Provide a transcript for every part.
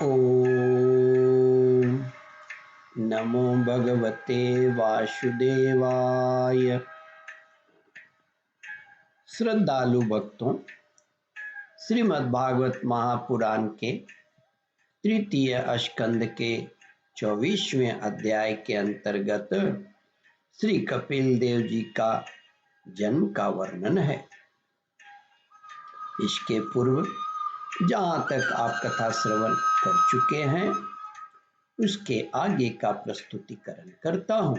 ओम नमो भगवते वासुदेवाय। श्रद्धालु भक्तों, श्रीमद् भागवत महापुराण के तृतीय स्कंद के 24वें अध्याय के अंतर्गत श्री कपिल देव जी का जन्म का वर्णन है। इसके पूर्व जहाँ तक आप कथा श्रवण कर चुके हैं उसके आगे का प्रस्तुतिकरण करता हूँ।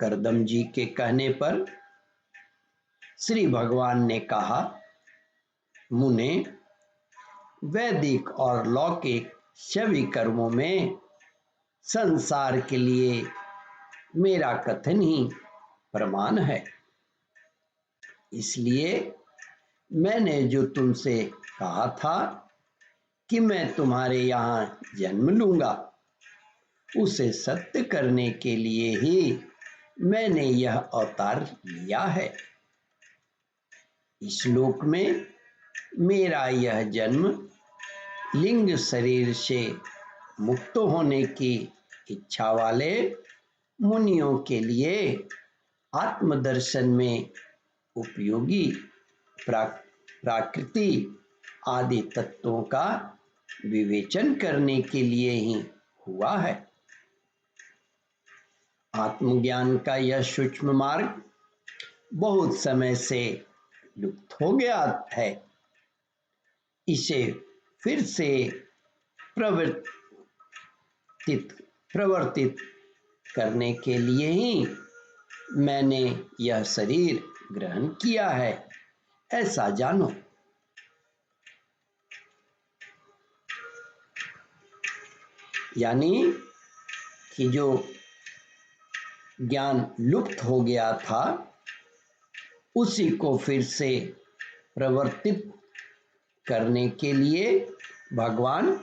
करदम जी के कहने पर श्री भगवान ने कहा, मुने, वैदिक और लौकिक सभी कर्मों में संसार के लिए मेरा कथन ही प्रमाण है। इसलिए मैंने जो तुमसे कहा था कि मैं तुम्हारे यहाँ जन्म लूंगा, उसे सत्य करने के लिए ही मैंने यह अवतार लिया है। इस लोक में मेरा यह जन्म लिंग शरीर से मुक्त होने की इच्छा वाले मुनियों के लिए आत्मदर्शन में उपयोगी प्रकृति आदि तत्वों का विवेचन करने के लिए ही हुआ है। आत्मज्ञान का यह सूक्ष्म मार्ग बहुत समय से लुप्त हो गया है। इसे फिर से प्रवर्तित करने के लिए ही मैंने यह शरीर ग्रहण किया है, ऐसा जानो। यानी कि जो ज्ञान लुप्त हो गया था उसी को फिर से प्रवर्तित करने के लिए भगवान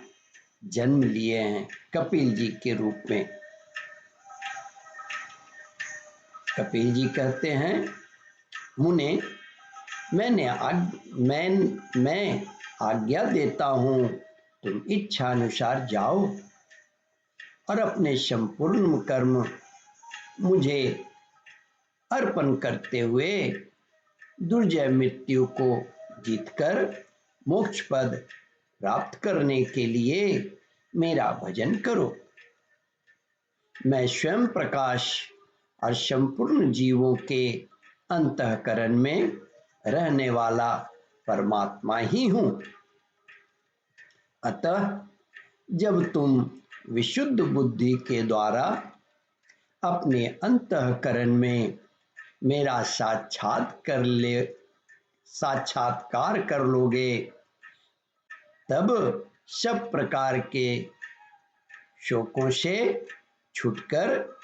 जन्म लिए हैं कपिल जी के रूप में। कपिल जी कहते हैं, मुने, मैं आज्ञा देता हूँ, तुम इच्छा अनुसार जाओ और अपने संपूर्ण कर्म मुझे अर्पण करते हुए दुर्जय मृत्यु को जीतकर मोक्ष पद प्राप्त करने के लिए मेरा भजन करो। मैं स्वयं प्रकाश और संपूर्ण जीवों के अंतःकरण में रहने वाला परमात्मा ही हूँ। अतः जब तुम विशुद्ध बुद्धि के द्वारा अपने अंतःकरण में मेरा साक्षात्कार कर लोगे, तब सब प्रकार के शोकों से छूटकर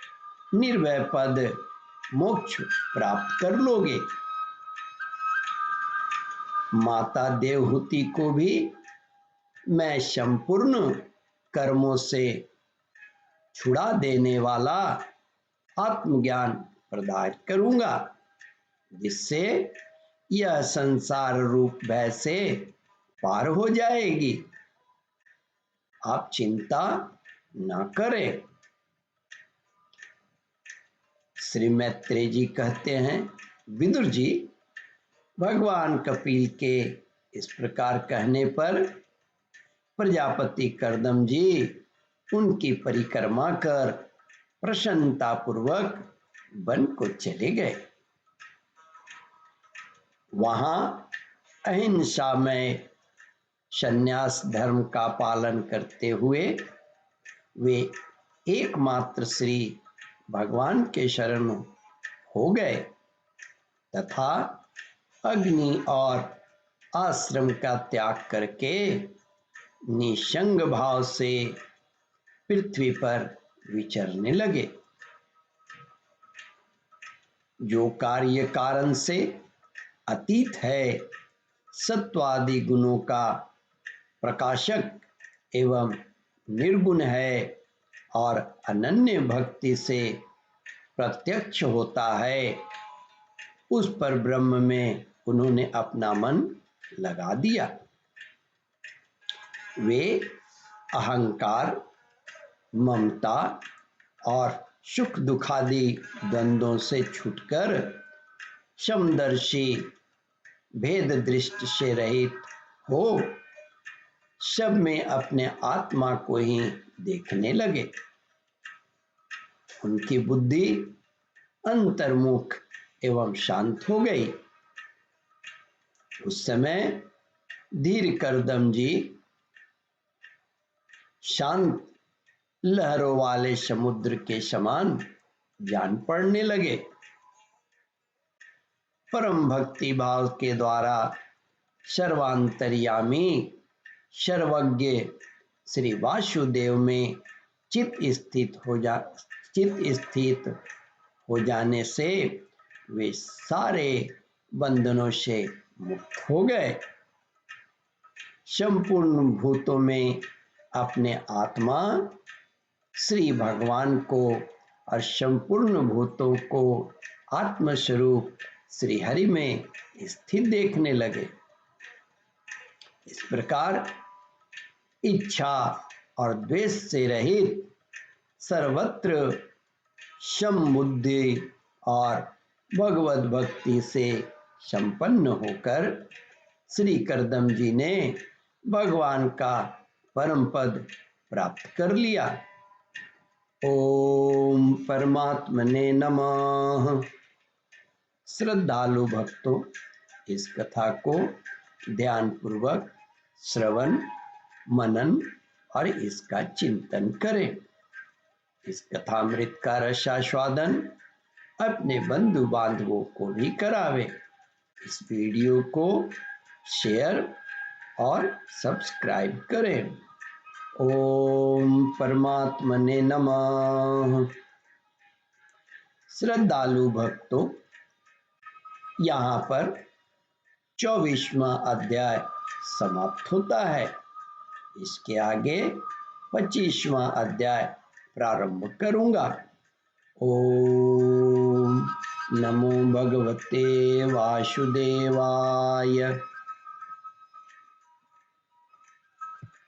निर्भय पद मोक्ष प्राप्त कर लोगे। माता देवहूति को भी मैं संपूर्ण कर्मों से छुड़ा देने वाला आत्मज्ञान प्रदान करूंगा, जिससे यह संसार रूप भय से पार हो जाएगी। आप चिंता न करें। श्री मैत्रेय जी कहते हैं, विदुर जी, भगवान कपिल के इस प्रकार कहने पर प्रजापति करदम जी उनकी परिक्रमा कर प्रसन्नता पूर्वक वन को चले गए। वहां अहिंसामय संन्यास धर्म का पालन करते हुए वे एकमात्र श्री भगवान के शरण हो गए तथा अग्नि और आश्रम का त्याग करके निसंग भाव से पृथ्वी पर विचरने लगे। जो कार्य कारण से अतीत है, सत्वादि गुणों का प्रकाशक एवं निर्गुण है और अनन्य भक्ति से प्रत्यक्ष होता है, उस पर ब्रह्म में उन्होंने अपना मन लगा दिया। वे अहंकार, ममता और सुख दुखादि द्वंद्वों से छूटकर समदर्शी भेद दृष्टि से रहित हो सब में अपने आत्मा को ही देखने लगे। उनकी बुद्धि अंतर्मुख एवं शांत हो गई। उस समय धीर करदम जी शांत लहरों वाले समुद्र के समान जान पड़ने लगे। परम भक्ति भाव के द्वारा सर्वांतर्यामी सर्वज्ञ श्री वासुदेव में चित स्थित हो जाने से वे सारे बंधनों से मुक्त हो गए। संपूर्ण भूतों में अपने आत्मा श्री भगवान को और संपूर्ण भूतों को आत्मस्वरूप श्री हरि में स्थित देखने लगे। इस प्रकार इच्छा और द्वेष से रहित सर्वत्र समबुद्धि और भगवत भक्ति से संपन्न होकर श्री करदम जी ने भगवान का परम पद प्राप्त कर लिया। ओम परमात्मने नमः। श्रद्धालु भक्तों, इस कथा को ध्यान पूर्वक श्रवण, मनन और इसका चिंतन करें। इस कथामृत का रसास्वादन अपने बंधु बांधवों को भी करावे। इस वीडियो को शेयर और सब्सक्राइब करें। ओम परमात्मने नमः। श्रद्धालु भक्तों, यहाँ पर 24वां अध्याय समाप्त होता है। इसके आगे 25वां अध्याय प्रारंभ करूंगा। ओम नमो भगवते वासुदेवाय।